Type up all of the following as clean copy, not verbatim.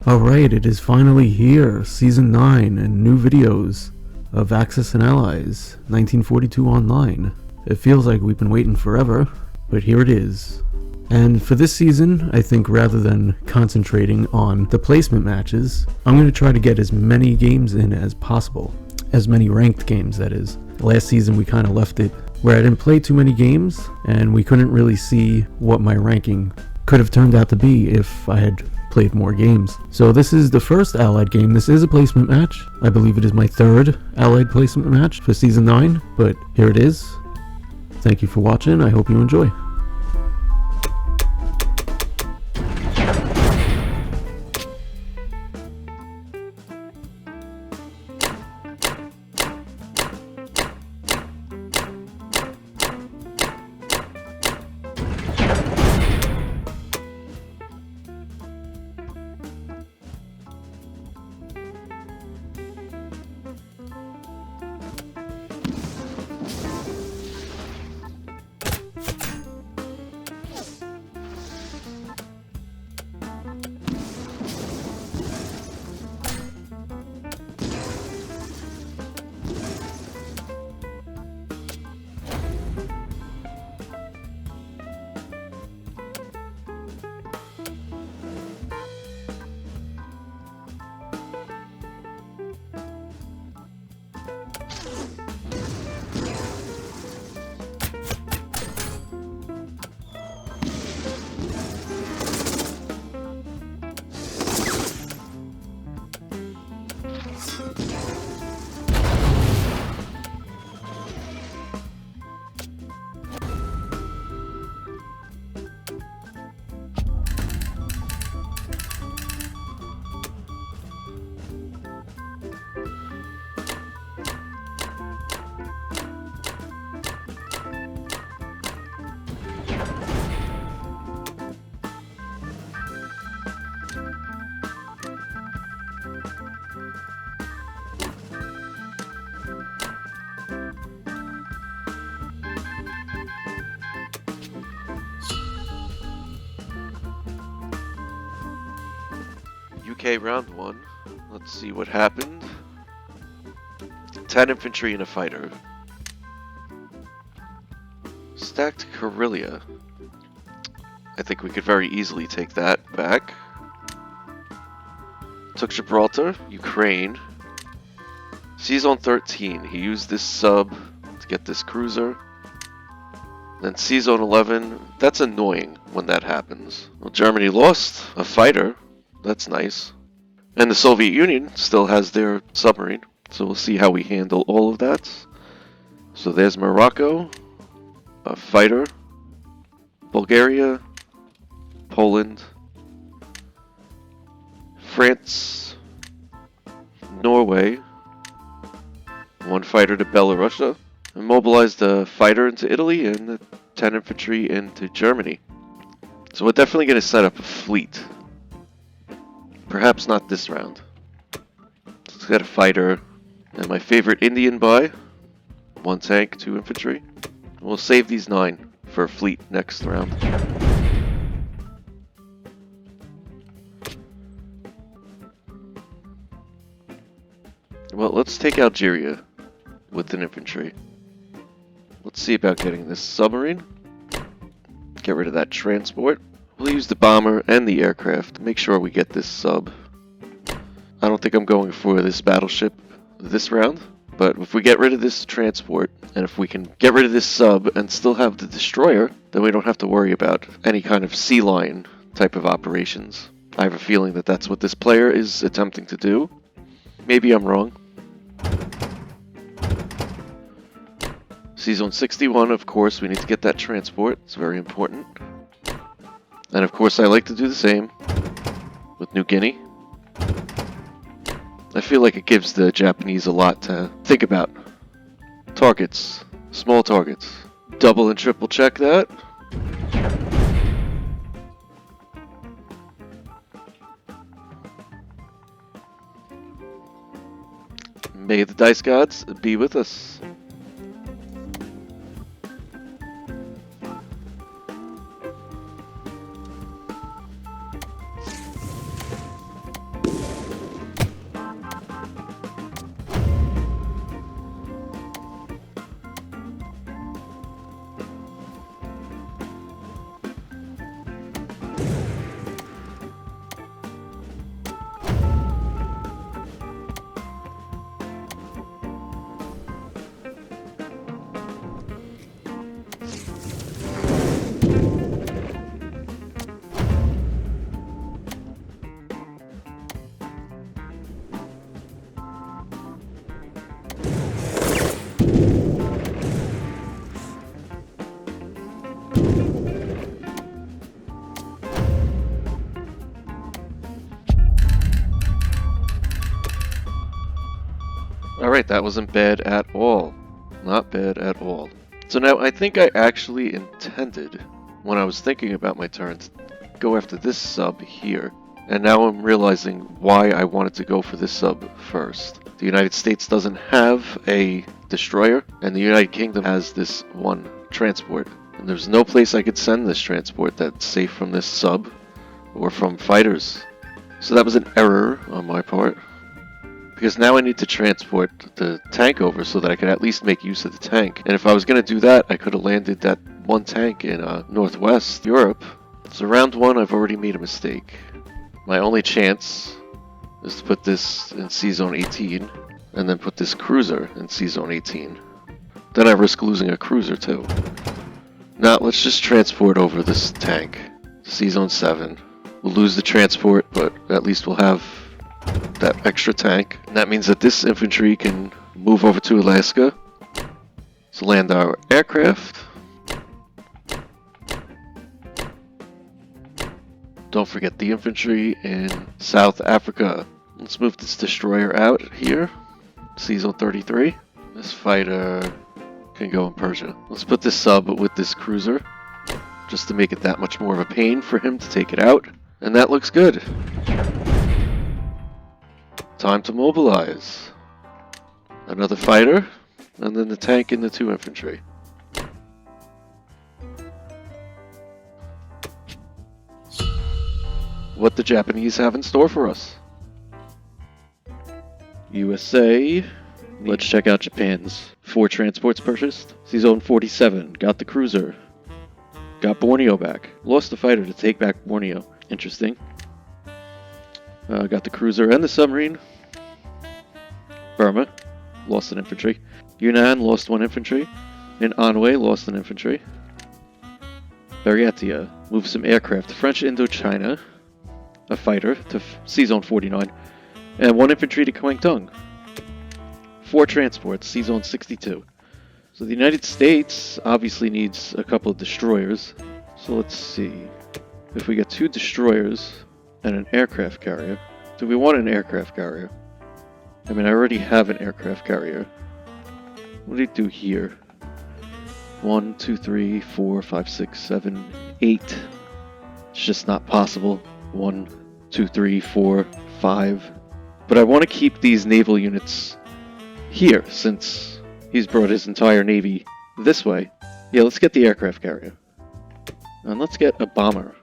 Alright, it is finally here, Season 9, and new videos of Axis and Allies, 1942 Online. It feels like we've been waiting forever, but here it is. And for this season, I think rather than concentrating on the placement matches, I'm going to try to get as many games in as possible. As many ranked games, that is. Last season we kind of left it where I didn't play too many games, and we couldn't really see what my ranking could have turned out to be if I had played more games. So this is the first Allied game. This is a placement match. I believe it is my third Allied placement match for Season 9, but here it is. Thank you for watching. I hope you enjoy. UK round 1. Let's see what happened. 10 infantry and a fighter. Stacked Karelia. I think we could very easily take that back. Took Gibraltar, Ukraine. Seizon 13. He used this sub to get this cruiser. Then Seizon 11. That's annoying when that happens. Well, Germany lost a fighter. That's nice. And the Soviet Union still has their submarine, so we'll see how we handle all of that. So there's Morocco, a fighter, Bulgaria, Poland, France, Norway, one fighter to Belarus, and mobilized a fighter into Italy and 10 infantry into Germany. So we're definitely going to set up a fleet. Perhaps not this round. Let's get a fighter and my favorite Indian buy. 1 tank, 2 infantry. We'll save these 9 for a fleet next round. Well, let's take Algeria with an infantry. Let's see about getting this submarine. Get rid of that transport. We'll use the bomber and the aircraft to make sure we get this sub. I don't think I'm going for this battleship this round, but if we get rid of this transport, and if we can get rid of this sub and still have the destroyer, then we don't have to worry about any kind of sea lion type of operations. I have a feeling that that's what this player is attempting to do. Maybe I'm wrong. Seizon 61, of course, we need to get that transport. It's very important. And of course I like to do the same with New Guinea. I feel like it gives the Japanese a lot to think about. Targets. Small targets. Double and triple check that. May the dice gods be with us. Alright, that wasn't bad at all. Not bad at all. So now I think I actually intended, when I was thinking about my turns, go after this sub here. And now I'm realizing why I wanted to go for this sub first. The United States doesn't have a destroyer, and the United Kingdom has this one transport. And there's no place I could send this transport that's safe from this sub or from fighters. So that was an error on my part. Because now I need to transport the tank over so that I can at least make use of the tank. And if I was going to do that, I could have landed that one tank in Northwest Europe. So round one, I've already made a mistake. My only chance is to put this in C-Zone 18, and then put this cruiser in C-Zone 18. Then I risk losing a cruiser too. Now, let's just transport over this tank. C-Zone 7. We'll lose the transport, but at least we'll have that extra tank. And that means that this infantry can move over to Alaska to land our aircraft. Don't forget the infantry in South Africa. Let's move this destroyer out here. C-Zone 33. This fighter can go in Persia. Let's put this sub with this cruiser, just to make it that much more of a pain for him to take it out. And that looks good. Time to mobilize. Another fighter, and then the tank and the 2 infantry. What the Japanese have in store for us. USA. Let's check out Japan's. 4 transports purchased. C-Zone 47. Got the cruiser. Got Borneo back. Lost the fighter to take back Borneo. Interesting. Got the cruiser and the submarine. Burma. Lost an infantry. Yunnan lost 1 infantry. And Anhui lost an infantry. Buryatia. Moved some aircraft to French Indochina. A fighter to C-Zone 49. And 1 infantry to Kwangtung. 4 transports, C-Zone 62. So the United States obviously needs a couple of destroyers. So let's see. If we get 2 destroyers and an aircraft carrier. Do we want an aircraft carrier? I mean, I already have an aircraft carrier. What do you do here? 1, 2, 3, 4, 5, 6, 7, 8. It's just not possible. 1, 2, 3, 4, 5. But I want to keep these naval units here, since he's brought his entire navy this way. Yeah, let's get the aircraft carrier. And let's get a bomber.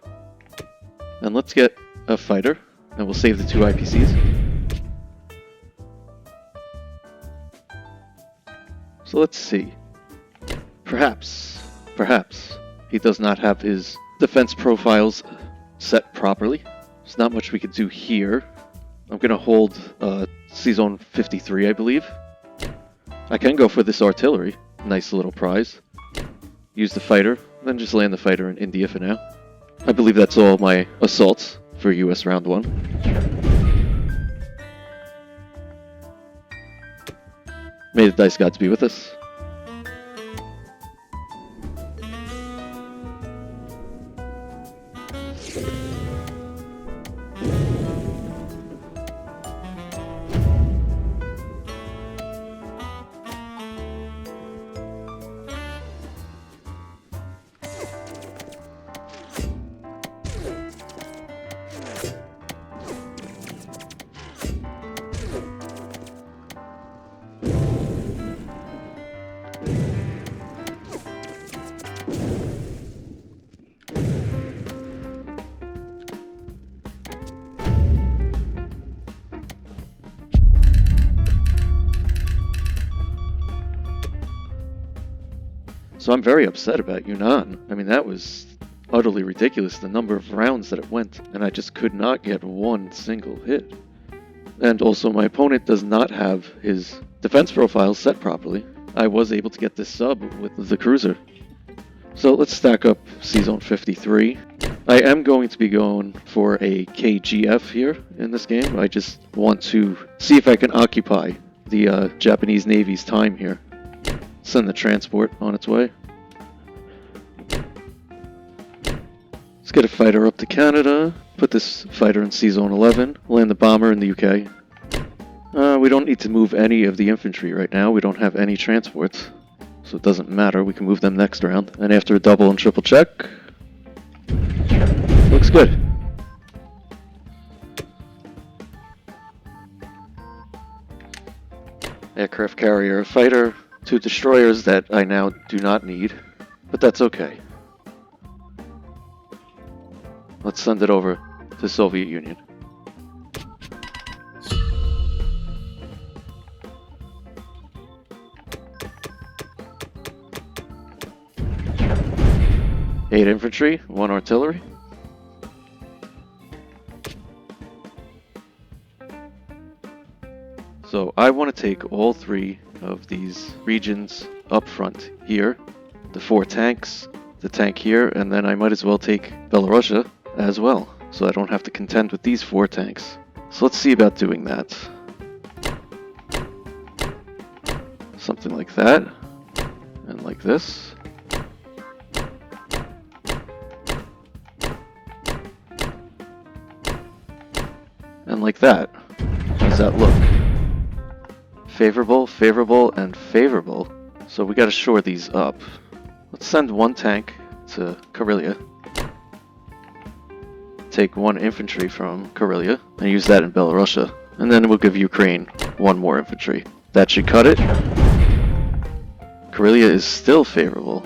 And let's get a fighter. And we'll save the 2 IPCs. So let's see. Perhaps he does not have his defense profiles set properly. There's not much we could do here. I'm going to hold C-Zone 53, I believe. I can go for this artillery. Nice little prize. Use the fighter, then just land the fighter in India for now. I believe that's all my assaults for US round 1. May the dice gods be with us. So I'm very upset about Yunnan. I mean, that was utterly ridiculous, the number of rounds that it went, and I just could not get 1 single hit. And also, my opponent does not have his defense profile set properly. I was able to get this sub with the cruiser. So let's stack up C-Zone 53. I am going to be going for a KGF here in this game. I just want to see if I can occupy the Japanese Navy's time here. Send the transport on its way. Let's get a fighter up to Canada. Put this fighter in C-Zone 11. Land the bomber in the UK. We don't need to move any of the infantry right now. We don't have any transports. So it doesn't matter. We can move them next round. And after a double and triple check, looks good. Aircraft carrier, fighter, 2 destroyers that I now do not need, but that's okay. Let's send it over to Soviet Union. Eight infantry, 1 artillery. So I want to take all 3 of these regions up front here, the 4 tanks, the tank here, and then I might as well take Belarusia as well, so I don't have to contend with these 4 tanks. So let's see about doing that. Something like that, and like this. And like that. How does that look? Favorable, favorable, and favorable. So we gotta shore these up. Let's send 1 tank to Karelia. Take 1 infantry from Karelia and use that in Belarusia. And then we'll give Ukraine 1 more infantry. That should cut it. Karelia is still favorable.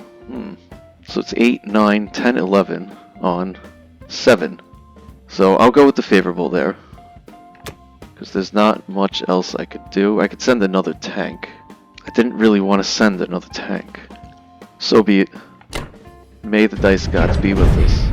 So it's 8, 9, 10, 11 on 7. So I'll go with the favorable there, because there's not much else I could do. I could send another tank. I didn't really want to send another tank. So be it. May the dice gods be with us.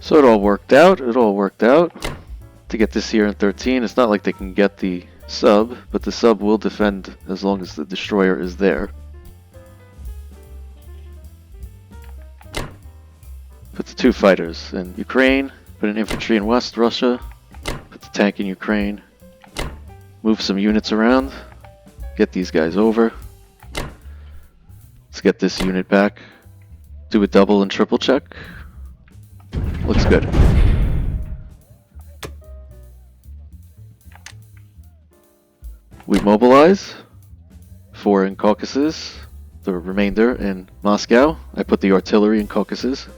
So it all worked out. To get this here in 13, it's not like they can get the sub, but the sub will defend as long as the destroyer is there. Put the 2 fighters in Ukraine, put an infantry in West Russia, put the tank in Ukraine, move some units around, get these guys over. Let's get this unit back, do a double and triple check. Looks good. We mobilize. 4 in Caucasus, the remainder in Moscow. I put the artillery in Caucasus.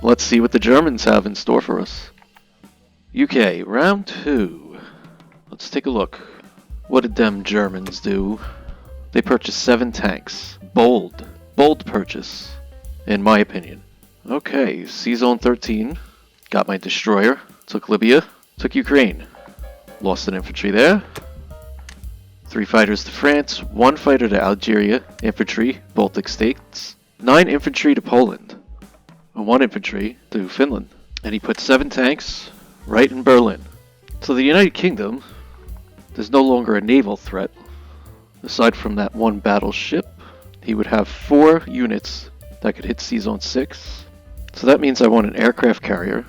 Let's see what the Germans have in store for us. UK, round 2. Let's take a look. What did them Germans do? They purchased 7 tanks. Bold purchase, in my opinion. Okay, Sea Zone 13. Got my destroyer. Took Libya. Took Ukraine. Lost an infantry there. 3 fighters to France. 1 fighter to Algeria. Infantry, Baltic states. 9 infantry to Poland. And 1 infantry to Finland. And he put 7 tanks right in Berlin. So the United Kingdom, there's no longer a naval threat. Aside from that 1 battleship, he would have 4 units that could hit Sea Zone 6. So that means I want an aircraft carrier,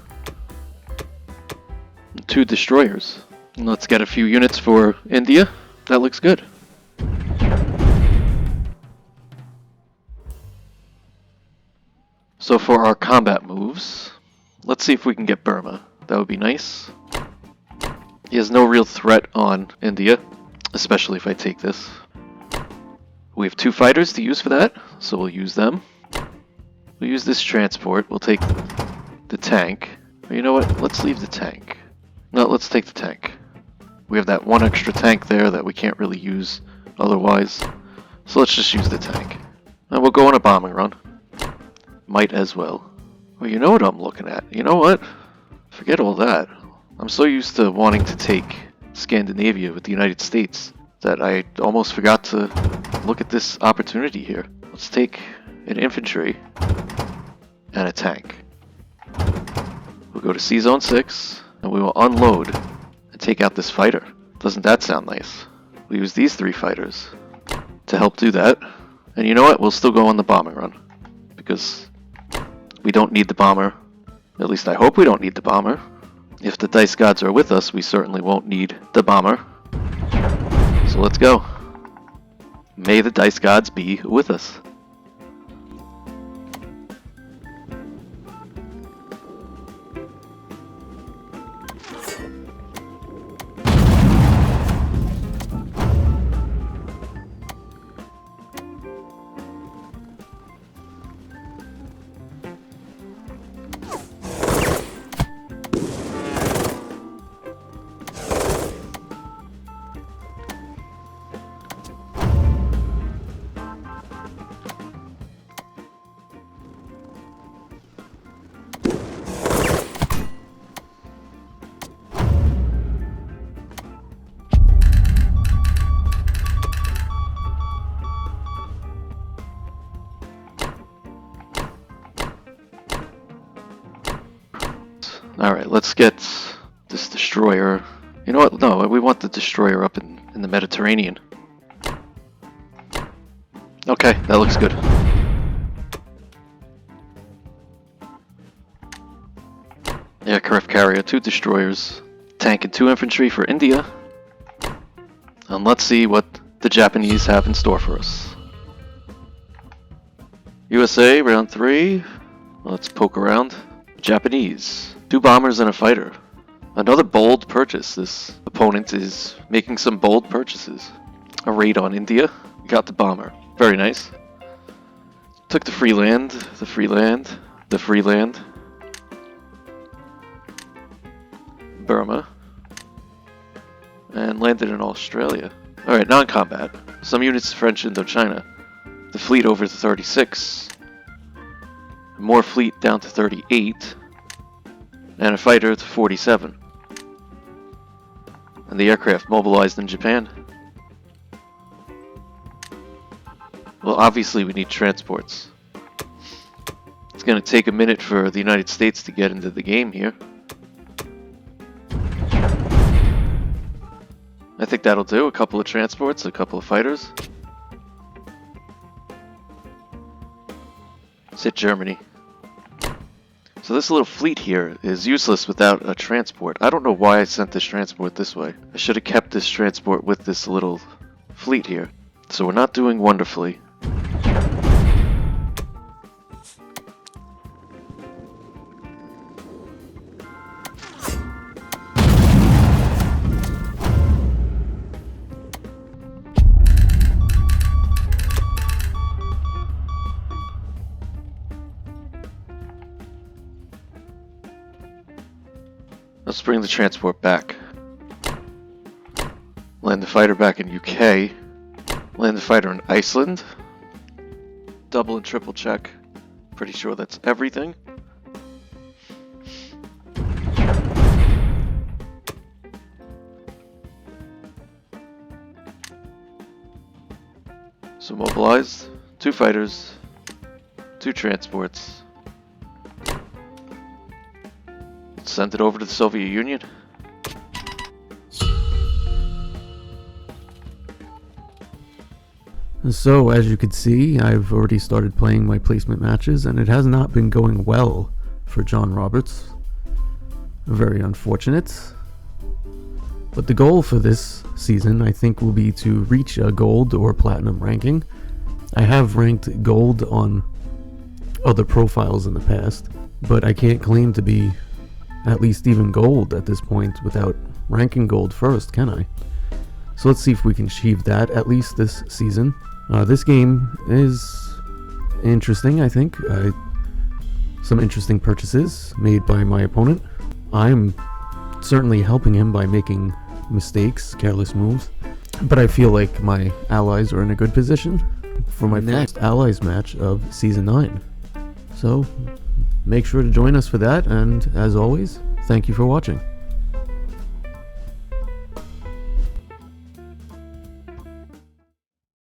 2 destroyers. And let's get a few units for India. That looks good. So for our combat moves, let's see if we can get Burma. That would be nice. He has no real threat on India, especially if I take this. We have 2 fighters to use for that, so we'll use them. We'll use this transport. We'll take the tank. Or you know what? Let's leave the tank. No, let's take the tank. We have that 1 extra tank there that we can't really use otherwise. So let's just use the tank. And we'll go on a bombing run. Might as well. Well, you know what I'm looking at. You know what? Forget all that. I'm so used to wanting to take Scandinavia with the United States that I almost forgot to look at this opportunity here. Let's take an infantry and a tank. We'll go to C-Zone 6 and we will unload and take out this fighter. Doesn't that sound nice? We'll use these 3 fighters to help do that. And you know what? We'll still go on the bombing run. Because we don't need the bomber. At least I hope we don't need the bomber. If the dice gods are with us, we certainly won't need the bomber. So let's go. May the dice gods be with us. Alright, let's get this destroyer. You know what? No, we want the destroyer up in the Mediterranean. Okay, that looks good. Aircraft carrier, 2 destroyers, tank and 2 infantry for India. And let's see what the Japanese have in store for us. USA, round 3. Let's poke around. Japanese, 2 bombers and a fighter. Another bold purchase. This opponent is making some bold purchases. A raid on India. Got the bomber. Very nice. Took the free land, the free land, the free land. Burma. And landed in Australia. Alright, non-combat. Some units to French Indochina. The fleet over to 36. More fleet down to 38. And a fighter to 47. And the aircraft mobilized in Japan. Well, obviously we need transports. It's going to take a minute for the United States to get into the game here. I think that'll do. A couple of transports, a couple of fighters. Let's hit Germany. So this little fleet here is useless without a transport. I don't know why I sent this transport this way. I should have kept this transport with this little fleet here. So we're not doing wonderfully. Let's bring the transport back. Land the fighter back in UK. Land the fighter in Iceland. Double and triple check. Pretty sure that's everything. So mobilized. 2 fighters. 2 transports. Send it over to the Soviet Union. So, as you could see, I've already started playing my placement matches, and it has not been going well for John Roberts. Very unfortunate. But the goal for this season, I think, will be to reach a gold or platinum ranking. I have ranked gold on other profiles in the past, but I can't claim to be at least even gold at this point without ranking gold first, can I? So let's see if we can achieve that at least this season. This game is interesting, I think. Some interesting purchases made by my opponent. I'm certainly helping him by making mistakes, careless moves, but I feel like my allies are in a good position for my next allies match of Season 9. So make sure to join us for that, and as always, thank you for watching.